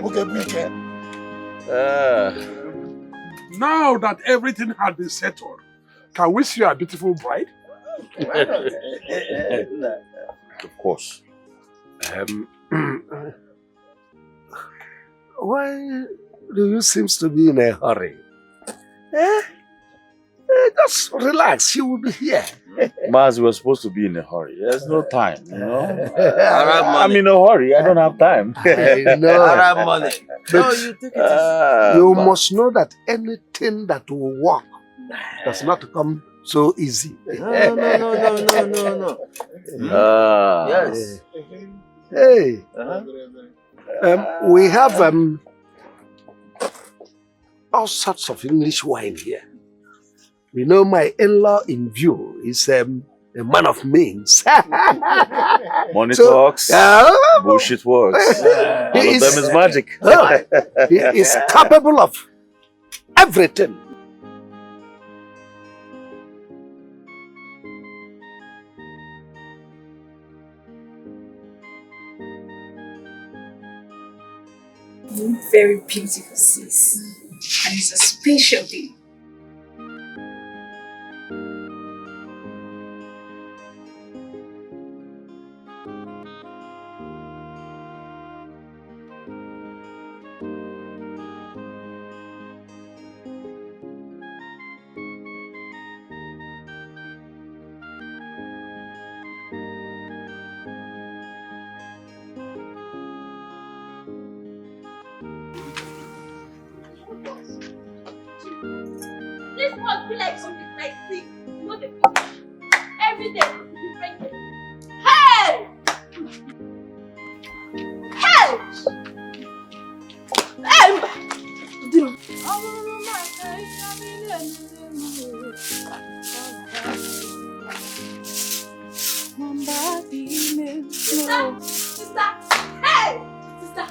Okay, weekend. Now that everything had been settled, can we see our beautiful bride? Of course. Why do you seem to be in a hurry? Just relax, she will be here. Maz, we're supposed to be in a hurry. There's no time, you know? I'm in a hurry. I don't have time. I know. I have money. No, you take it. You must know that anything that will work does not come so easy. No. Yes. Hey. We have all sorts of English wine here. We know my in-law in view is a man of means. Money talks, bullshit works. All of them is magic. He is capable of everything. Very beautiful, sis. And it's a special day. This must be like something like this. You know the every day different day. Hey! Hey! Sister! Hey! Sister!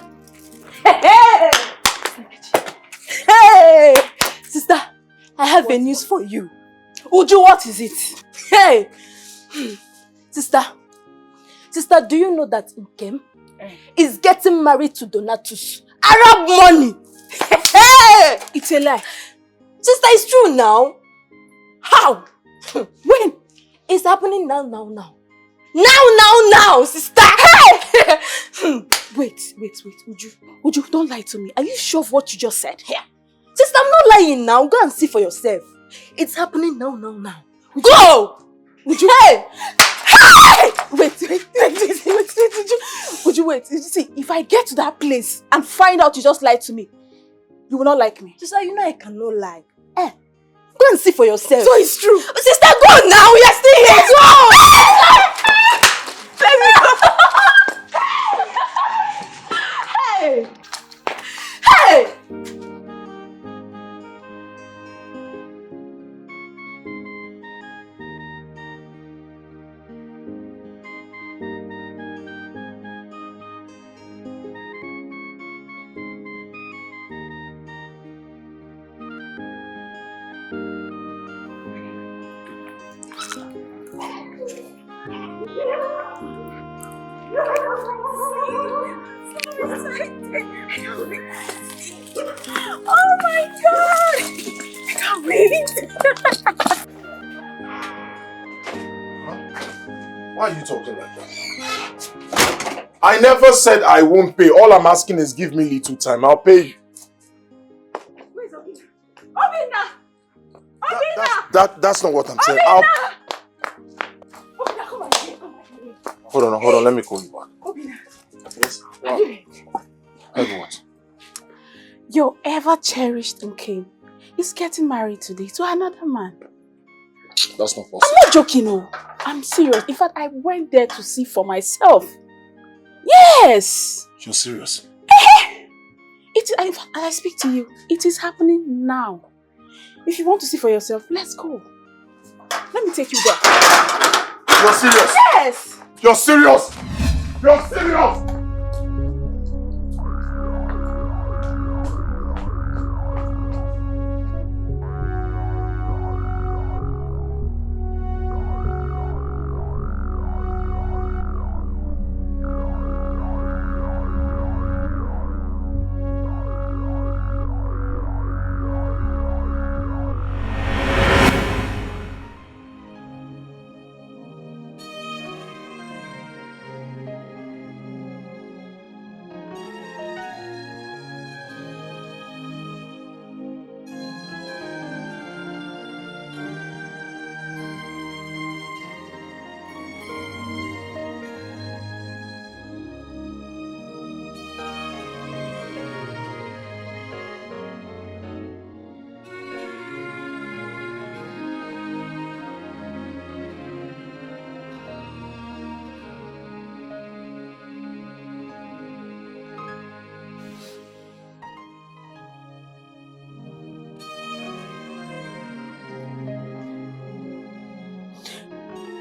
Hey! Hey! Sister, I have a news for you. Uju, what is it? Hey! Sister, do you know that Nkem is getting married to Donatus? Arab money! Hey! It's a lie. Sister, it's true now. How? When? It's happening now. Now, sister! Hey! Wait, Uju, don't lie to me. Are you sure of what you just said here? Sister, I'm not lying now. Go and see for yourself. It's happening now. Go! Uju, hey! Hey! Wait, Uju, wait. You see, if I get to that place and find out you just lied to me, you will not like me. Sister, you know I cannot lie. Go and see for yourself. So it's true. Sister, go now. You're still here. Go! Let me go. Hey! Oh my God! I can't wait! Why are you talking like that? I never said I won't pay. All I'm asking is give me little time. I'll pay you. Where's Obina? Obina! That's not what I'm saying. Obina, come on here. Hold on. Let me call you back. Obina. Yes? Are you ready? What? Your ever-cherished Nkem is getting married today to another man. That's not possible. I'm not joking, no. I'm serious. In fact, I went there to see for myself. Yes! You're serious? In fact, as I speak to you, it is happening now. If you want to see for yourself, let's go. Let me take you there. You're serious? Yes! You're serious? You're serious?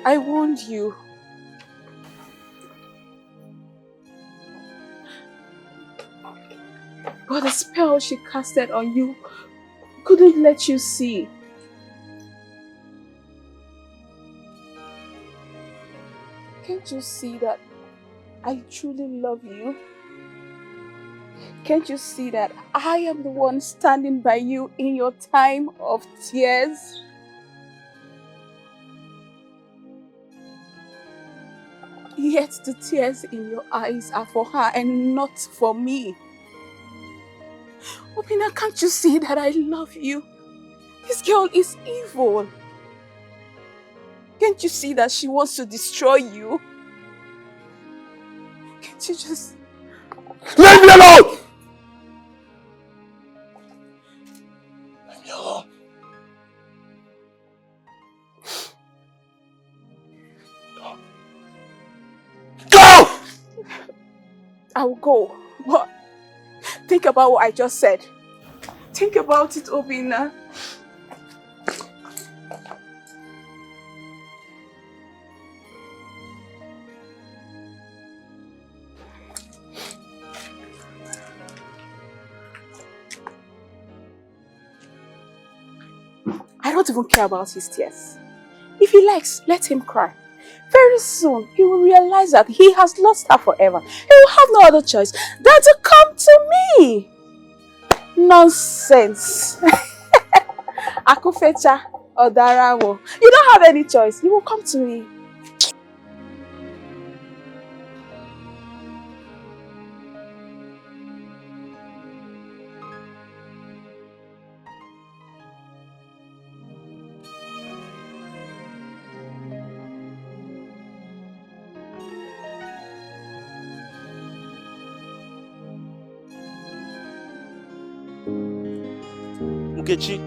I warned you. But the spell she casted on you couldn't let you see. Can't you see that I truly love you? Can't you see that I am the one standing by you in your time of tears? Yet the tears in your eyes are for her and not for me. Obina, can't you see that I love you? This girl is evil. Can't you see that she wants to destroy you? Can't you just... Leave me alone! Leave me alone. Go! I will go. But think about what I just said. Think about it, Obina. I don't even care about his tears. If he likes, let him cry. Very soon, he will realize that he has lost her forever. He will have no other choice than to come to me. Nonsense. Akufecha or Darawo. You don't have any choice. He will come to me. Nkechi.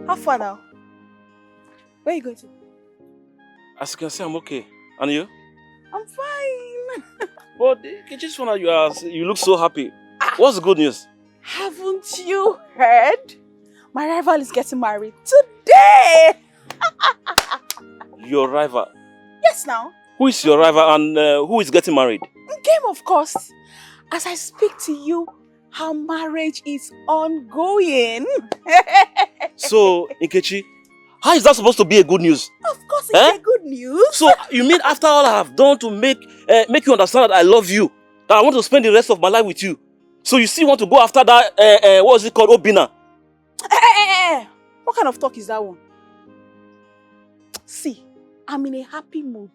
How far now? Where are you going to? As you can see, I'm okay. And you? I'm fine. But Nkechi's phone, you look so happy. What's the good news? Haven't you heard? My rival is getting married today. Your rival? Yes, now. Who is your rival and who is getting married? Game, of course. As I speak to you, her marriage is ongoing. So, Nkechi, how is that supposed to be a good news? Of course, it's a good news. So, you mean after all I have done to make you understand that I love you, that I want to spend the rest of my life with you, so you still want to go after that, what is it called, Obina? What kind of talk is that one? See, I'm in a happy mood.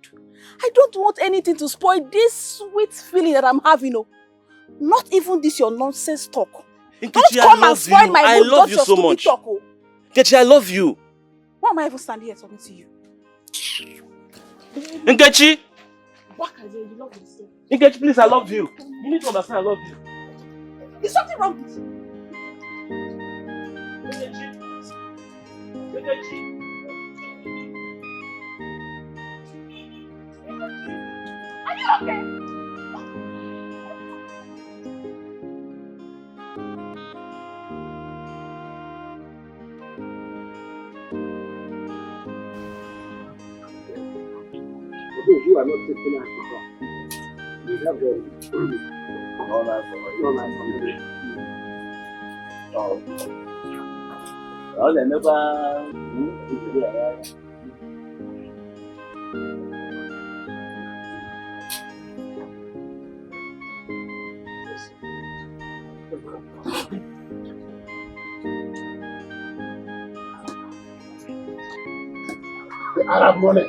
I don't want anything to spoil this sweet feeling that I'm having. Oh. Not even this your nonsense talk. Nkechi, don't come and spoil my mood. I love you so much. Talk, oh. Nkechi, I love you. Why am I even standing here talking to you? Nkechi! What can you love yourself? Nkechi, please, I love you. You need to understand I love you. Is something wrong with you? Nkechi. Nkechi. Are you okay? You are not taking us to God. We have them. No life for me. Well, they never. The Arab money.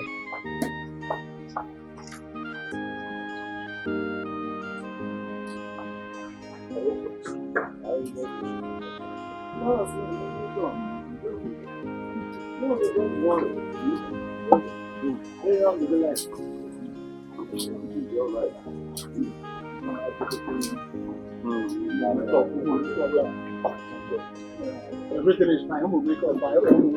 Everything is fine. I'm going to make up by everything.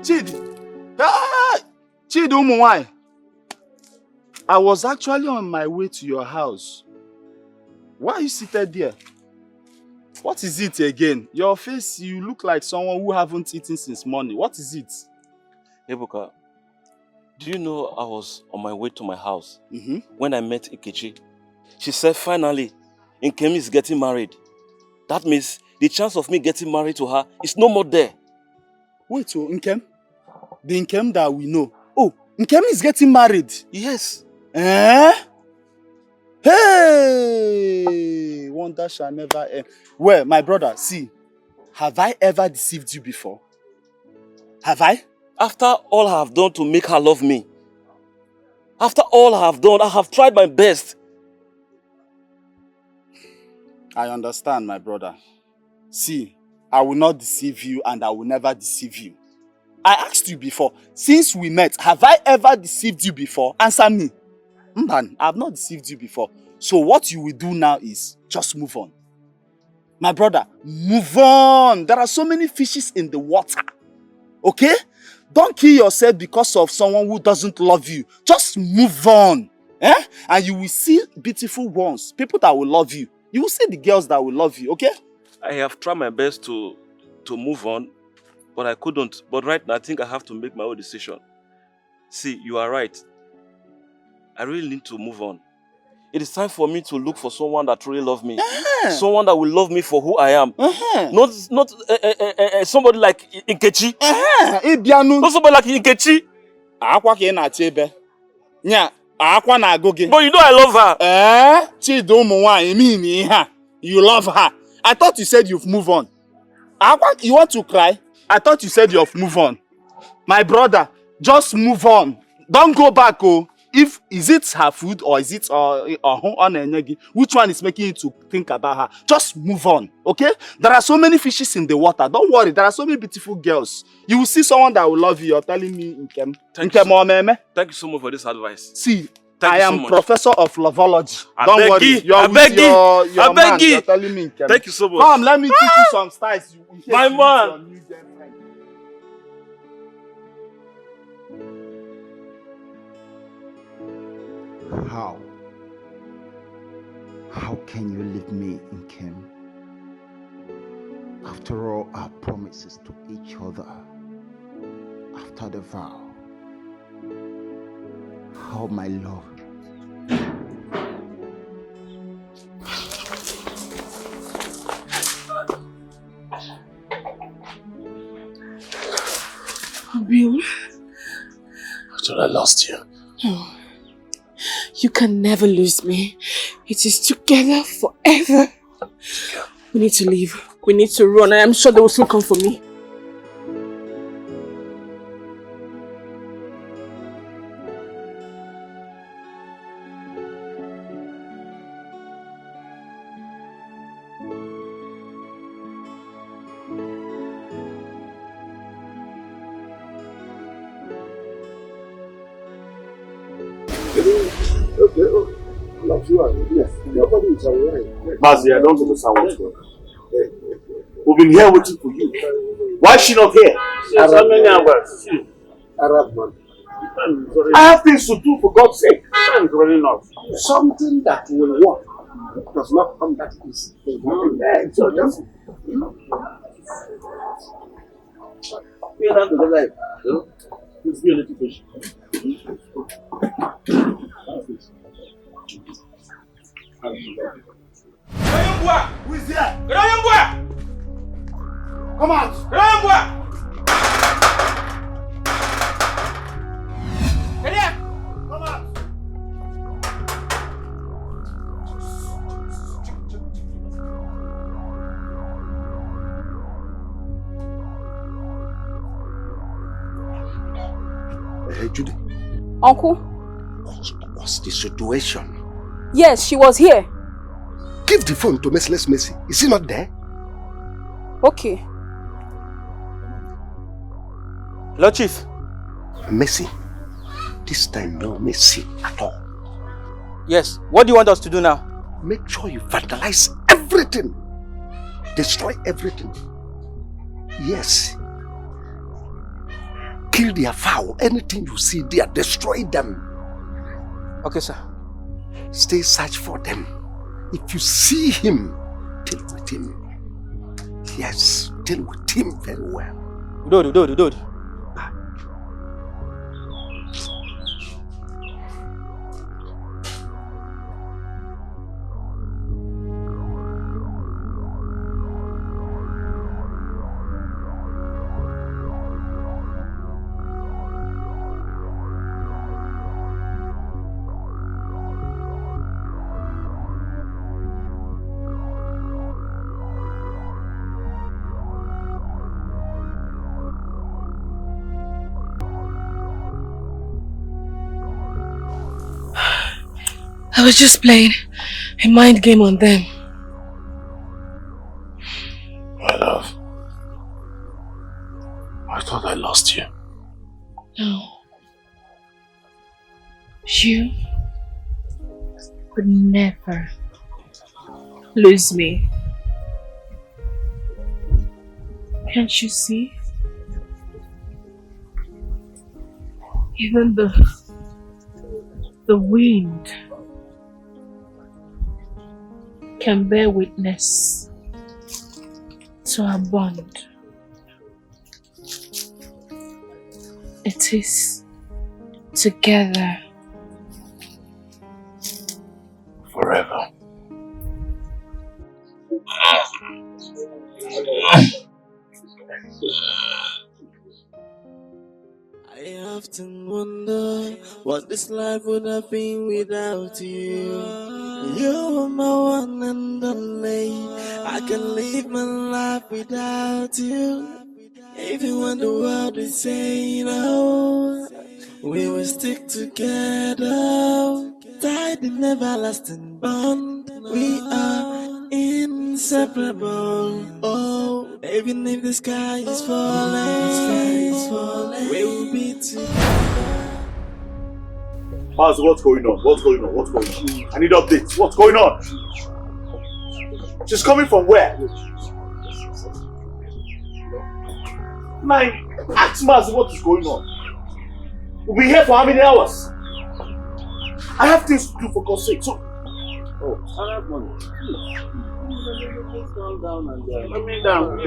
Chidi. Ah! Chidi Umuwai. I was actually on my way to your house. Why are you seated there? What is it again? Your face, you look like someone who haven't eaten since morning. What is it? Ebuka, do you know I was on my way to my house when I met Ikechi? She said finally, Nkem is getting married. That means the chance of me getting married to her is no more there. Wait, so Nkem? The Nkem that we know. Oh, Nkem is getting married? Yes. Eh? Hey! Wonder shall never end. Well, my brother, see, have I ever deceived you before? Have I? After all I have done to make her love me, after all I have done, I have tried my best. I understand, my brother. See, I will not deceive you and I will never deceive you. I asked you before, since we met, have I ever deceived you before? Answer me. Man, I have not deceived you before. So what you will do now is just move on. My brother, move on. There are so many fishes in the water. Okay? Don't kill yourself because of someone who doesn't love you. Just move on. Eh? And you will see beautiful ones. People that will love you. You will see the girls that will love you. Okay? I have tried my best to move on, but I couldn't. But right now, I think I have to make my own decision. See, you are right. I really need to move on. It is time for me to look for someone that really loves me. Someone that will love me for who I am. Not somebody like Nkechi. Not somebody like Nkechi. But you know I love her. You love her. I thought you said you've moved on. You want to cry? I thought you said you've moved on. My brother, just move on. Don't go back, oh. Is it her food or is it which one is making you to think about her? Just move on, okay? There are so many fishes in the water. Don't worry, there are so many beautiful girls. You will see someone that will love you. You're telling me, Nkem. Thank you so much for this advice. See, I am professor of loveology. I Don't worry. You're with your man. You're telling me, Nkem. Thank you so much. Come, let me teach you some styles. My man. How can you leave me, Nkem? After all our promises to each other, after the vow, how my love. Bill, I thought I lost you. oh, you can never lose me. It is together forever. We need to leave. We need to run. I am sure they will soon come for me. Mazi, I don't understand what's going on. We've been here waiting for you. Why is she not here? I have things to do, for God's sake. Really not. Something that will work does not come that easy. So just, We are not together. Please be a little patient. Who is there? Come out! Come out! Judy. Uncle? What's the situation? Yes, she was here. Give the phone to Merciless Mercy. Is he not there? Okay. Lord Chief. Mercy. This time no mercy at all. Yes, what do you want us to do now? Make sure you vandalize everything. Destroy everything. Yes. Kill their fowl. Anything you see there, destroy them. Okay, sir. Stay search for them. If you see him, deal with him. Yes, deal with him very well. Dude. I was just playing a mind game on them. My love, I thought I lost you. No. You would never lose me. Can't you see? Even the wind can bear witness to our bond. It is together. Forever. I often wonder what this life would have been without you. You are my one and only. I can live my life without you. Even when the world is saying no, we will stick together. Tied in everlasting bond. We are inseparable. Oh, even if the sky is falling, we will be together. Maz, what's going on? I need updates. What's going on? She's coming from where? Ask Maz what is going on. We'll be here for how many hours? I have things to do for God's sake. So, I have money. Please calm down and let me down.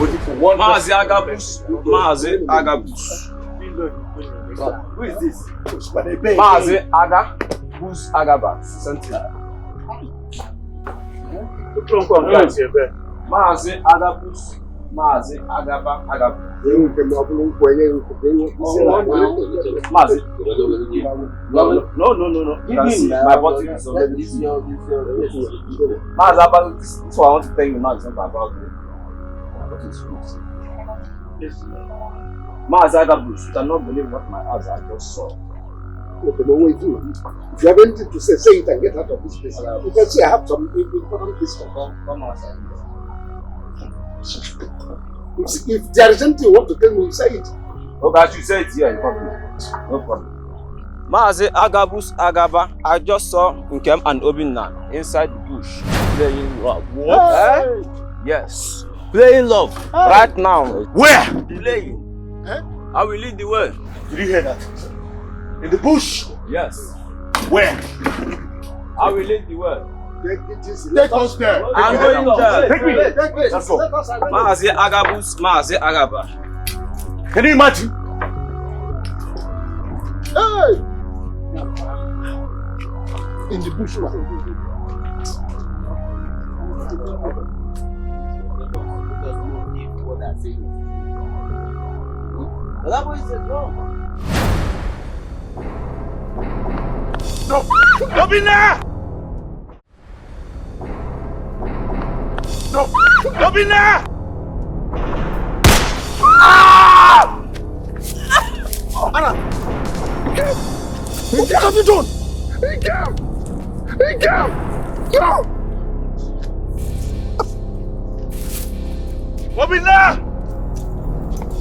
waiting for one Mazi Agabus. Mazi Agabus. Who is this? Mazi Agabus Agabus. Something. Mazi Agabus. Mazi Agaba Agabus. Mazi. No. You can see my body is already. Mazi Agabus. This is what I want to tell you now. It's not about me. Mazi Agabus, you cannot believe what my eyes I just saw. Okay, but wait, do. If you have anything to say it and get out of this place. You can say I have some important things to come outside. If there is anything you want to tell me, say it. Okay, I should say it here in public. No problem. Mazi Agabus Agaba, I just saw Nkem and Obinna inside the bush playing love. What? Eh? Yes. Playing love. Right now. Where? Playing. I will lead the way. Did you hear that? In the bush? Yes. Where? I will lead the way. Take us there. I'm going there. Take me. Let's go. Mazi Agabus, Mazi Agaba. Can you imagine? Hey! In the bush. That boy said wrong. No! Obinna! No! Obinna! Ah! Anna! What have you done? No! Obinna!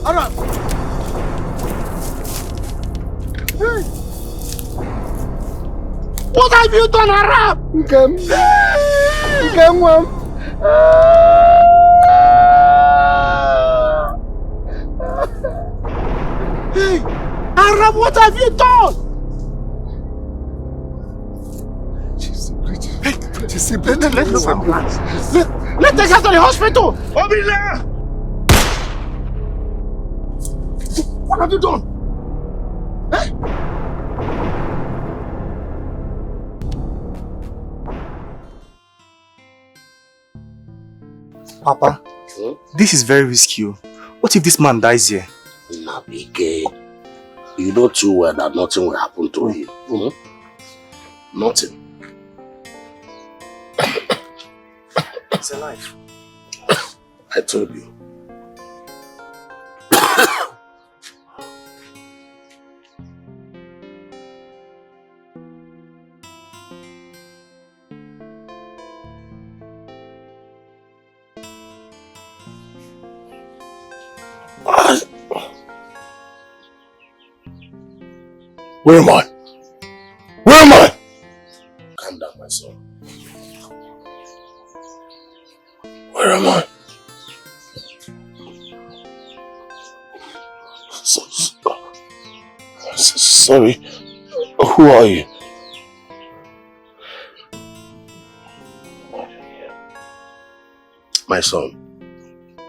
Anna! Hey! What have you done, Arab? Nkem, Hey! Arab, what have you done? Let's take her to the hospital! Obinna! What have you done? Hey! Papa, this is very risky. What if this man dies here? Nabike, you know too well that nothing will happen to him. Nothing. It's alive. I told you. Where am I? Where am I? Calm down, my son. Where am I? Sorry. Who are you? My son,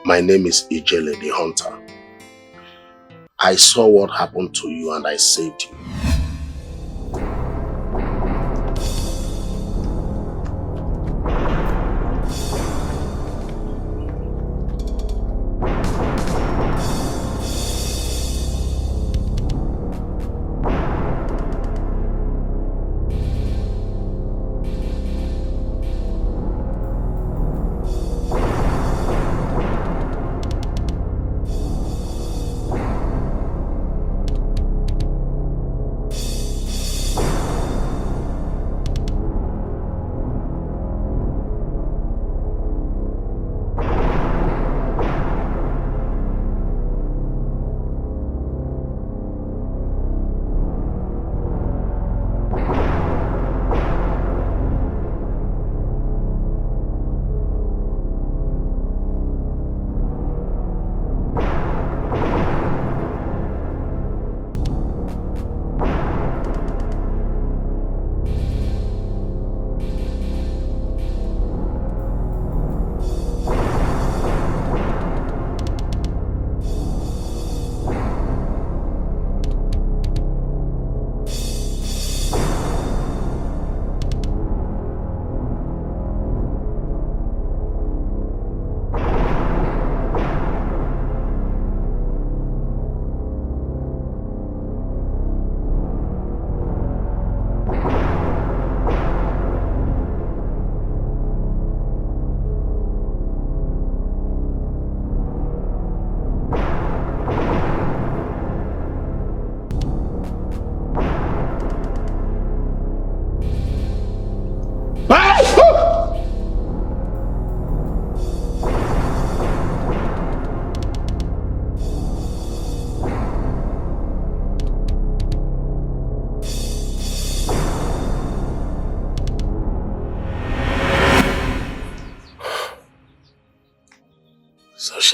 my name is Ijele the Hunter. I saw what happened to you and I saved you.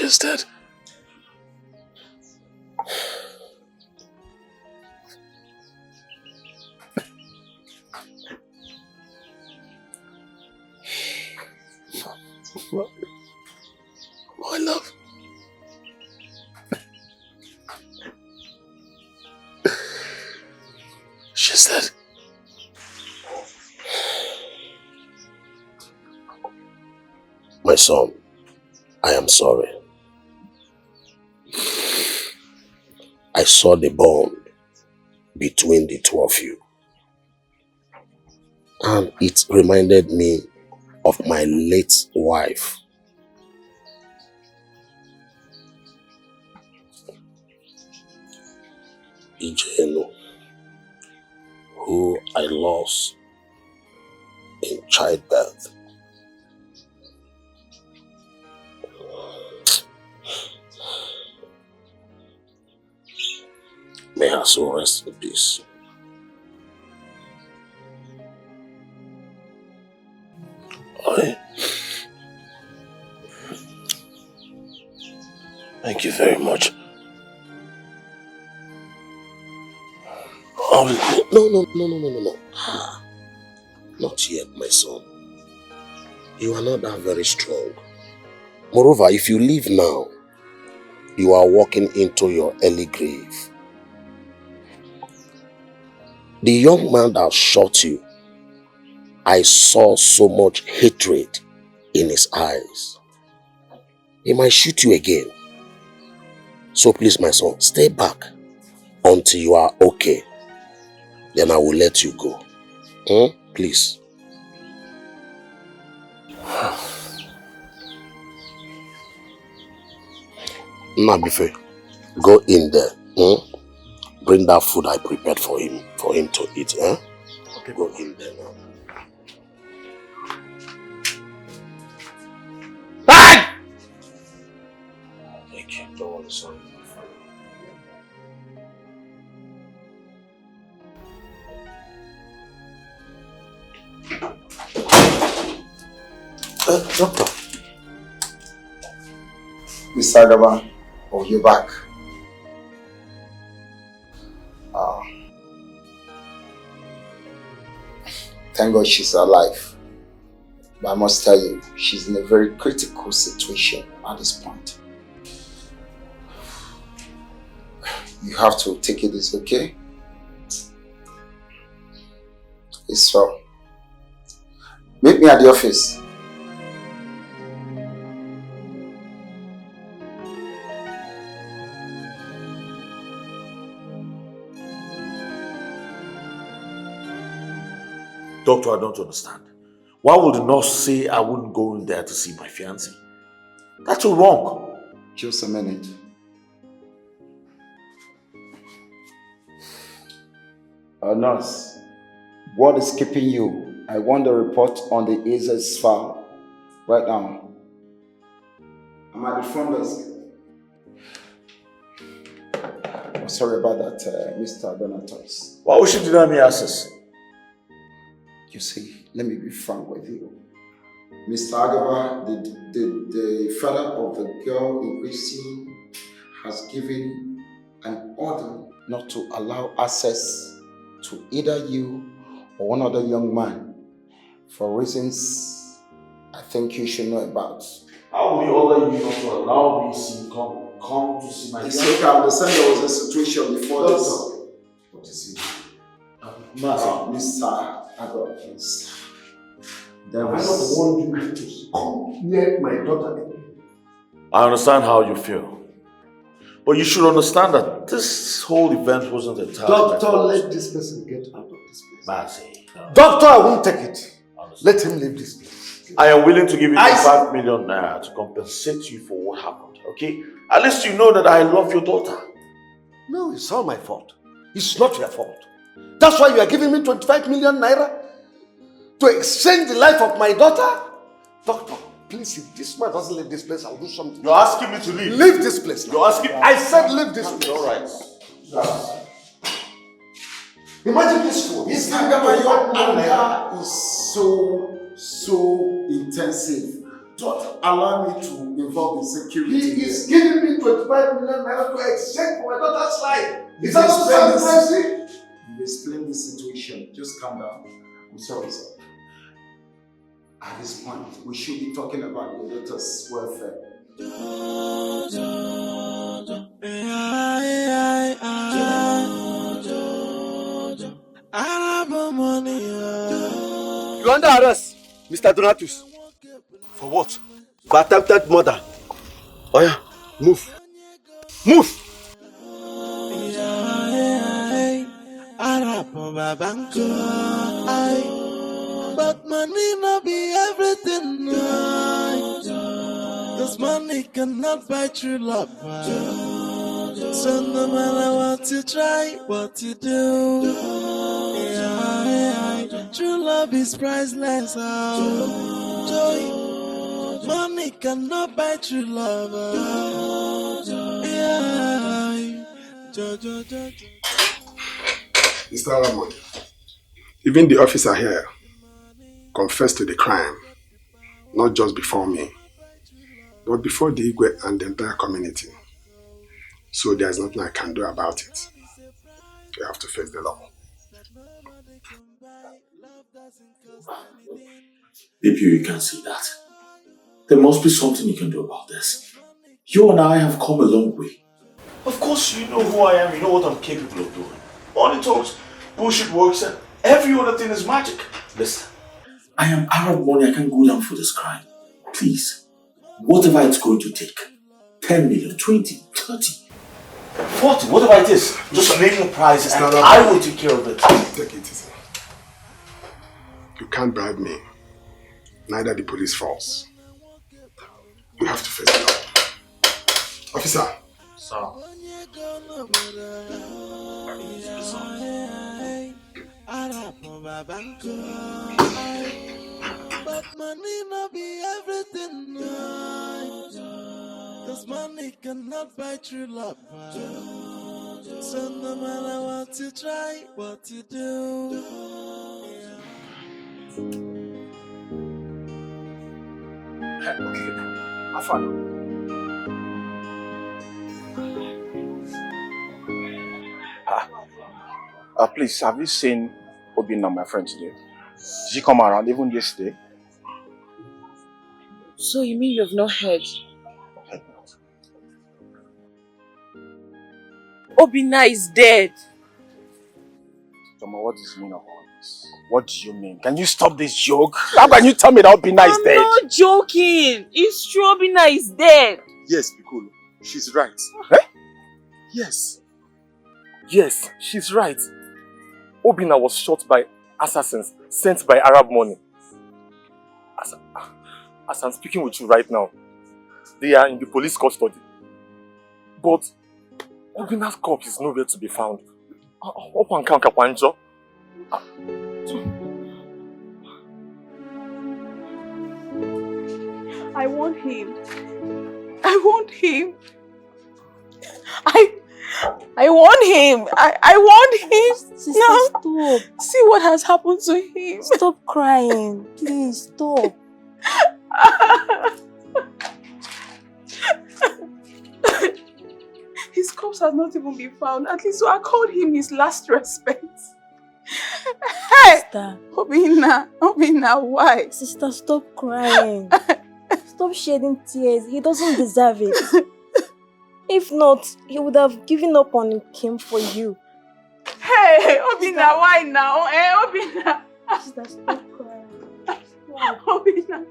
She's dead. My love. She's dead. My son, I am sorry. I saw the bond between the two of you. And it reminded me of my late wife. Ijeno, who I lost in childbirth. May her soul rest in peace. Thank you very much. Oh, no. Not yet, my son. You are not that very strong. Moreover, if you leave now, you are walking into your early grave. The young man that shot you, I saw so much hatred in his eyes. He might shoot you again. So please, my son, stay back until you are okay. Then I will let you go. Please. Nabife, go in there. Bring that food I prepared for him to eat. Okay. Go in there now. Thank you. Don't worry, sorry. Doctor. Mr. Agaba, you're back. Thank God she's alive. But I must tell you, she's in a very critical situation at this point. You have to take it easy, okay? It's so. Meet me at the office. Doctor, I don't understand. Why would the nurse say I wouldn't go in there to see my fiancé? That's so wrong. Just a minute. Nurse, what is keeping you? I want the report on the Aces file right now. I'm at the front desk. I'm sorry about that, Mr. Donatus. Why would she deny me access? You see, let me be frank with you. Mr. Agaba, the father of the girl in question, has given an order not to allow access to either you or one other young man for reasons I think you should know about. How will you order you not to allow me to come to see my It's okay, I understand there was a situation before this. What is it? Mr. Agaba, please. I don't want you to come near my daughter again. I understand how you feel. But you should understand that this whole event wasn't entirely Doctor, let this person get out of this place. Mercy. Doctor, I won't take it. Let him leave this place. I am willing to give you 5 million naira to compensate you for what happened, okay? At least you know that I love your daughter. No, it's all my fault. It's not your fault. That's why you are giving me 25 million naira to exchange the life of my daughter? Doctor, please, if this man doesn't leave this place, I'll do something. You're asking me to leave? Leave this place. You're asking me? I said leave this place. All right. Imagine this fool. Mr. Agaba, your anger is so intensive Don't allow me to involve in security. He is giving me 25 million naira to exchange for my daughter's life. Is that not transparency? You've explained the situation. Just calm down. I'm sorry, sir. At this point, we should be talking about your daughter's welfare. You're under arrest, Mr. Donatus. For what? For attempted murder. Oh yeah, move. Move! But money not be everything. Cause money cannot buy true love. So no matter what you try, what you do, true love is priceless. Joy, money cannot buy true love. Mr. Ramon, even the officer here confessed to the crime, not just before me, but before the Igwe and the entire community. So there's nothing I can do about it. You have to face the law. Maybe you can see that. There must be something you can do about this. You and I have come a long way. Of course, you know who I am, you know what I'm capable of doing. Money talks, bullshit works, and every other thing is magic. Listen, I am Arab money, I can go down for this crime. Please, whatever it's going to take. 10 million, 20, 30, 40, whatever it is. Just name the price and I will take care of it. Take it easy. You can't bribe me. Neither the police force. You have to face the law. Officer. Sir. But money not be everything. Cause money cannot buy true love. So no matter what you try, what you do. Okay, have fun. Please, have you seen Obina, my friend, today? Did she come around even yesterday? So you mean you've not heard? Obina is dead. Toma, what does it mean of all this? What do you mean? Can you stop this joke? How can you tell me that Obina is dead? I'm not joking. It's true, Obina is dead. Yes, Piccolo. She's right. Eh? Yes. Yes, she's right. Obina was shot by assassins sent by Arab money. As I'm speaking with you right now, they are in the police custody. But Obina's corpse is nowhere to be found. I want him. I want him. I want him. I want him. Sister, no. stop. See what has happened to him. Stop crying. Please, stop. His corpse has not even been found. At least so I called him his last respect. Hey! Sister. Obina, why? Sister, stop crying. Stop shedding tears. He doesn't deserve it. If not, he would have given up on him for you. Hey, Obina, why now? Hey, Obina. Sister, stop crying. Obina.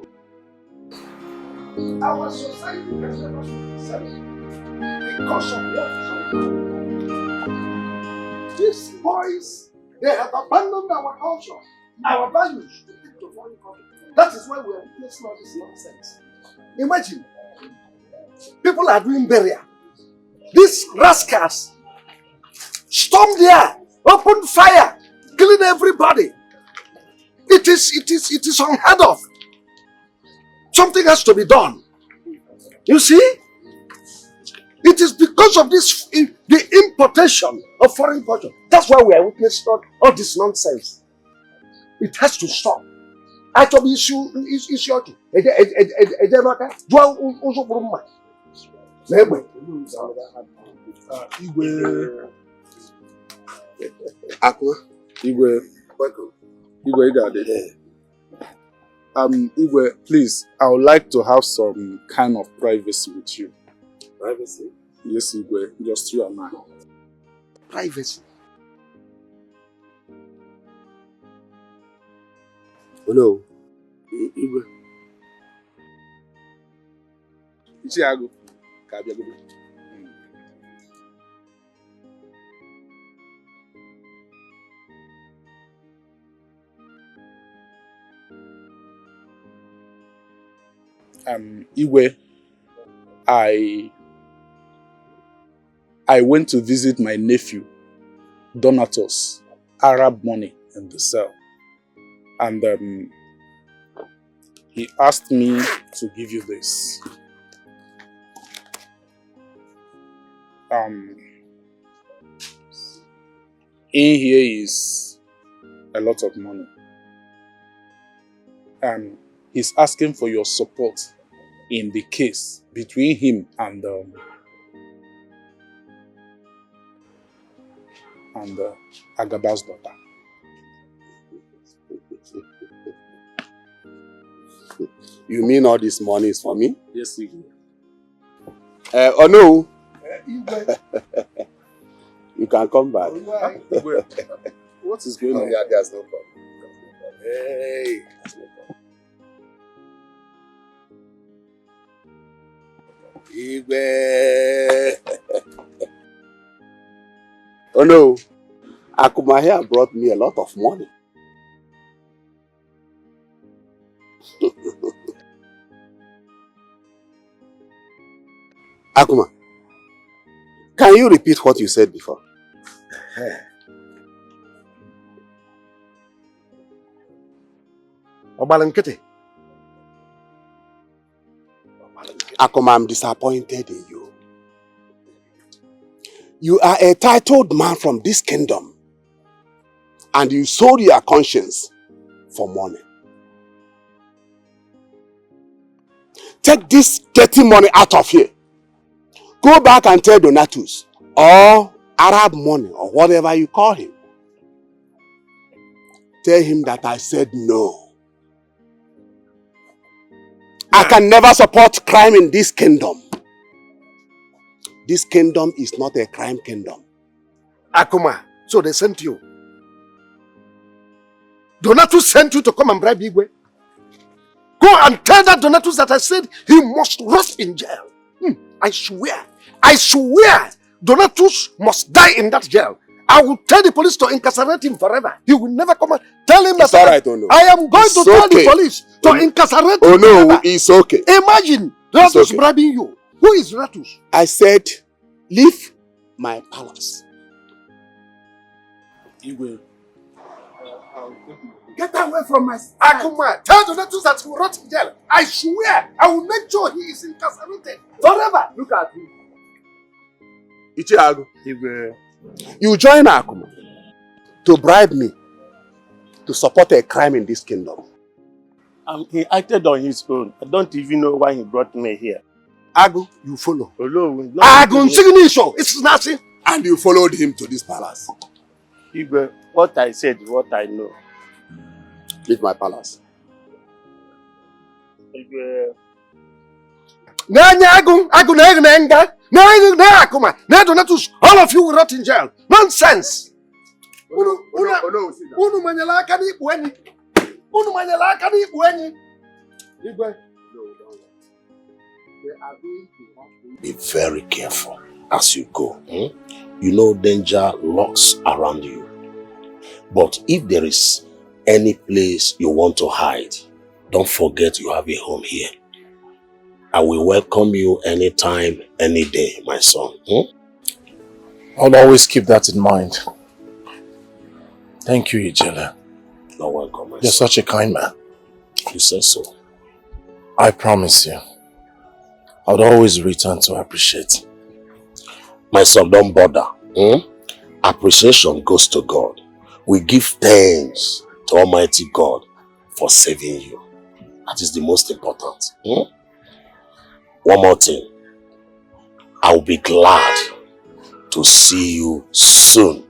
Our society has never accepted because of what is on. These boys, they have abandoned our culture, our values to take to foreign country. That is why we are witnessing all this nonsense. Imagine, people are doing burial. These rascals stormed there, opened fire, killing everybody. It is unheard of. Something has to be done. You see? It is because of this, the importation of foreign culture. That's why we are witnessing all this nonsense. It has to stop. achọ bụ isi ọchị eje n'aka jụọ ụzọ kpụrụ mma na egbe Igwe Akụ Igwe Igwe Igwe, please, I would like to have some kind of privacy with you. Privacy? Yes, Igwe, just you and I. Privacy? Oh no. Igwe. Ichiago. Igwe, I went to visit my nephew, Donatus, Arab money in the cell. And he asked me to give you this. In here is a lot of money. And he's asking for your support in the case between him and Agaba's daughter. You mean all this money is for me? Yes, Igwe. Oh no. You can come back. What is going on? Yeah, there's no problem. Hey. Igwe. Oh no. Akuma here brought me a lot of money. Akuma, can you repeat what you said before? Akuma, I'm disappointed in you. You are a titled man from this kingdom, and you sold your conscience for money. Take this dirty money out of here. Go back and tell Donatus, or Arab money, or whatever you call him. Tell him that I said no. I can never support crime in this kingdom. This kingdom is not a crime kingdom. Akuma, so they sent you. Donatus sent you to come and bribe Igwe. Go and tell that Donatus that I said he must rot in jail. I swear, Donatus must die in that jail. I will tell the police to incarcerate him forever. He will never come and tell him that I am going to tell the police to incarcerate him forever. It's okay. Imagine Ratus bribing you. Who is Ratus? I said, leave my palace. Igwe. Get away from my side. Akuma, tell Donatus that he will rot in jail. I swear, I will make sure he is incarcerated forever. Look at him. Ichiago. You join Akuma to bribe me to support a crime in this kingdom. He acted on his own. I don't even know why he brought me here. Agu, you follow. Agu, it's nothing. And you followed him to this palace. Igwe, what I said is what I know. Leave my palace. Igwe. All of you will rot in jail. Nonsense. Be very careful as you go. You know danger lurks around you. But if there is any place you want to hide, don't forget you have a home here. I will welcome you anytime, any day, my son. I'll always keep that in mind. Thank you, Ijele. You're welcome, my You're son. such a kind man. You say so. I promise you, I'll always return to appreciate. My son, don't bother. Appreciation goes to God. We give thanks to Almighty God for saving you. That is the most important. Hmm? One more thing. I will be glad to see you soon.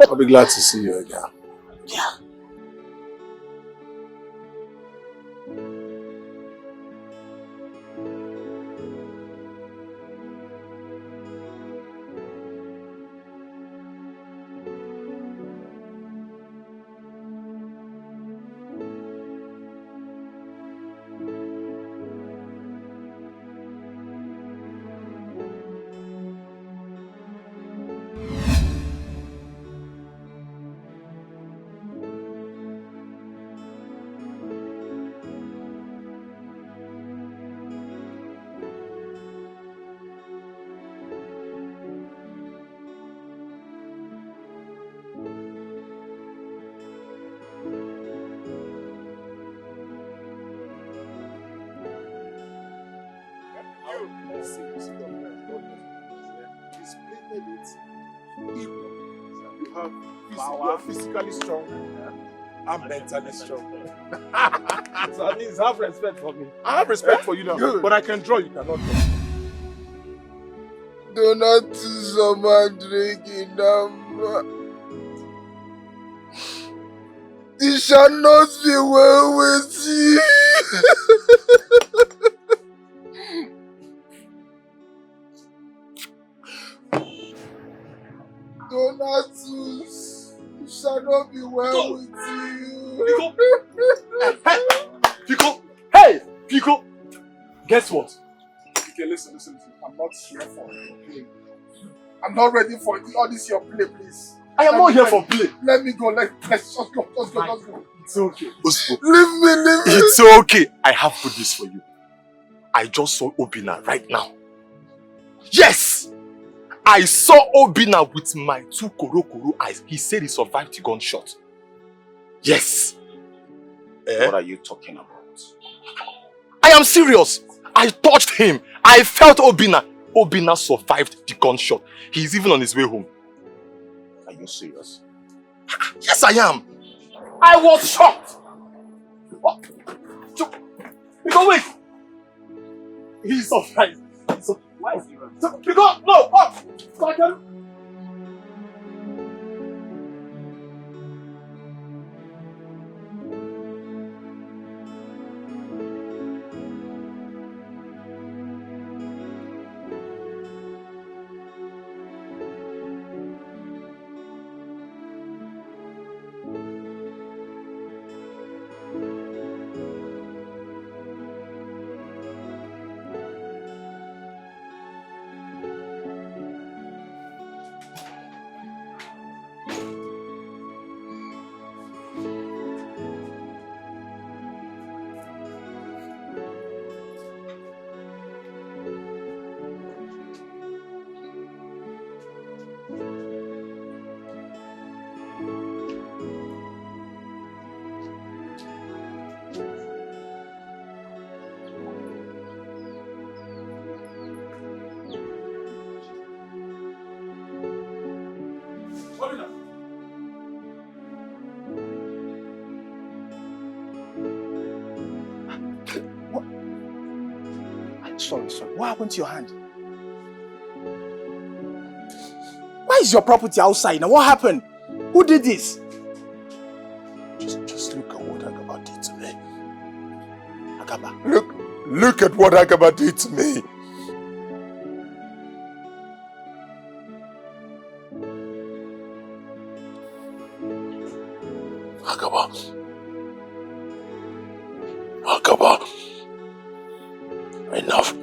I'll be glad to see you again. Yeah. You are physically strong. I'm mentally strong. So at least have respect for me. I have respect for you now. Good. But I can draw, you cannot draw. Do not someone drink enough. It shall not be well with you. Donatus, it shall not be well with you. Pico! Hey! Pico! Guess what? Okay, listen. I'm not here for play. I'm not ready for all this your play, please. I am not here for play. Let me go. Let's just go. Let's go. It's okay. Leave me. It's okay. I have good news for you. I just saw Obina right now. Yes! I saw Obina with my 2 koro eyes. He said he survived the gunshot. Yes. What are you talking about? I am serious. I touched him. I felt Obina. Obina survived the gunshot. He's even on his way home. Are you serious? Yes, I am. I was shocked. Because wait. He's survived. Why is he running? Because no. What? So I can... Sorry. What happened to your hand? Why is your property outside now? What happened? Who did this? Just look at what Agaba did to me. Agaba. Look at what Agaba did to me. Agaba. Enough.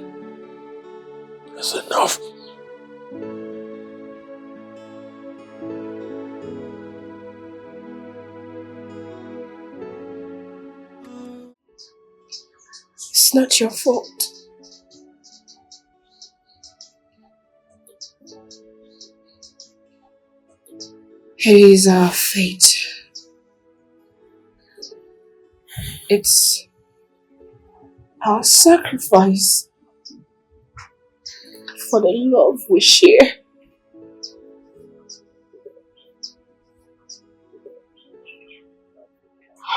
It's enough. It's not your fault. It is our fate. It's our sacrifice for the love we share.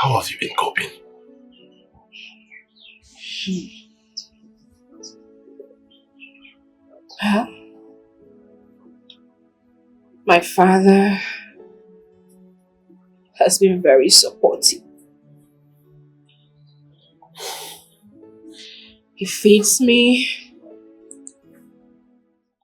How have you been coping? Well, my father has been very supportive. He feeds me,